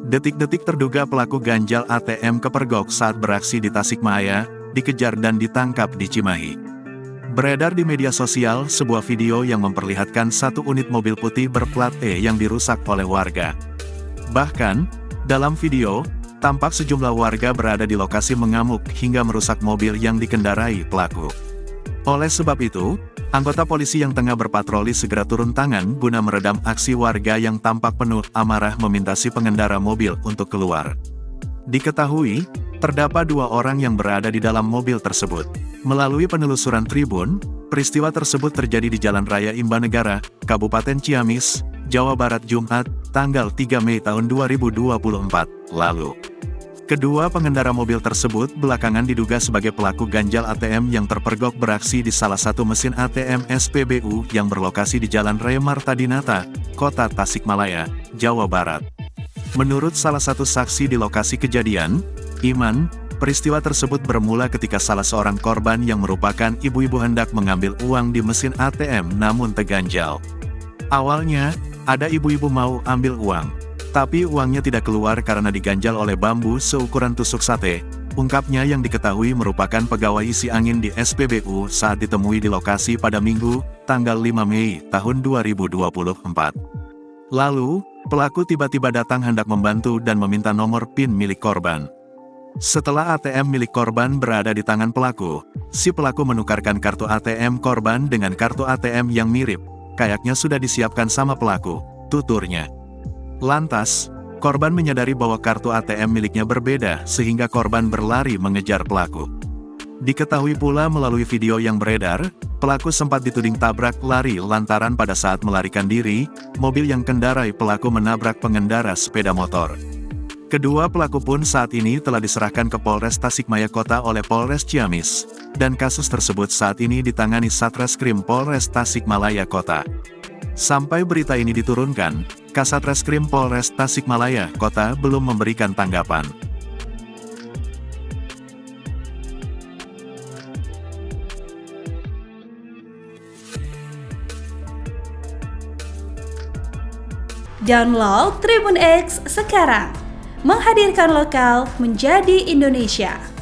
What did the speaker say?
Detik-detik terduga pelaku ganjal ATM kepergok saat beraksi di Tasikmalaya, dikejar dan ditangkap di Cimahi. Beredar di media sosial sebuah video yang memperlihatkan satu unit mobil putih berplat E yang dirusak oleh warga. Bahkan, dalam video, tampak sejumlah warga berada di lokasi mengamuk hingga merusak mobil yang dikendarai pelaku. Oleh sebab itu, anggota polisi yang tengah berpatroli segera turun tangan guna meredam aksi warga yang tampak penuh amarah meminta si pengendara mobil untuk keluar. Diketahui, terdapat 2 orang yang berada di dalam mobil tersebut. Melalui penelusuran Tribun, peristiwa tersebut terjadi di Jalan Raya Imbanegara, Kabupaten Ciamis, Jawa Barat Jumat, tanggal 3 Mei tahun 2024 lalu. Kedua pengendara mobil tersebut belakangan diduga sebagai pelaku ganjal ATM yang terpergok beraksi di salah satu mesin ATM SPBU yang berlokasi di Jalan Raya Marta Dinata, Kota Tasikmalaya, Jawa Barat. Menurut salah satu saksi di lokasi kejadian, Iman, peristiwa tersebut bermula ketika salah seorang korban yang merupakan ibu-ibu hendak mengambil uang di mesin ATM namun terganjal. Awalnya, ada ibu-ibu mau ambil uang, tapi uangnya tidak keluar karena diganjal oleh bambu seukuran tusuk sate, ungkapnya yang diketahui merupakan pegawai isi angin di SPBU saat ditemui di lokasi pada Minggu, tanggal 5 Mei tahun 2024. Lalu, pelaku tiba-tiba datang hendak membantu dan meminta nomor PIN milik korban. Setelah ATM milik korban berada di tangan pelaku, si pelaku menukarkan kartu ATM korban dengan kartu ATM yang mirip, kayaknya sudah disiapkan sama pelaku, tuturnya. Lantas, korban menyadari bahwa kartu ATM miliknya berbeda sehingga korban berlari mengejar pelaku. Diketahui pula melalui video yang beredar, pelaku sempat dituding tabrak lari lantaran pada saat melarikan diri, mobil yang kendarai pelaku menabrak pengendara sepeda motor. Kedua pelaku pun saat ini telah diserahkan ke Polres Tasikmalaya Kota oleh Polres Ciamis, dan kasus tersebut saat ini ditangani Satreskrim Polres Tasikmalaya Kota. Sampai berita ini diturunkan, Kasatreskrim Polres Tasikmalaya Kota belum memberikan tanggapan. Download Tribun X sekarang, menghadirkan lokal menjadi Indonesia.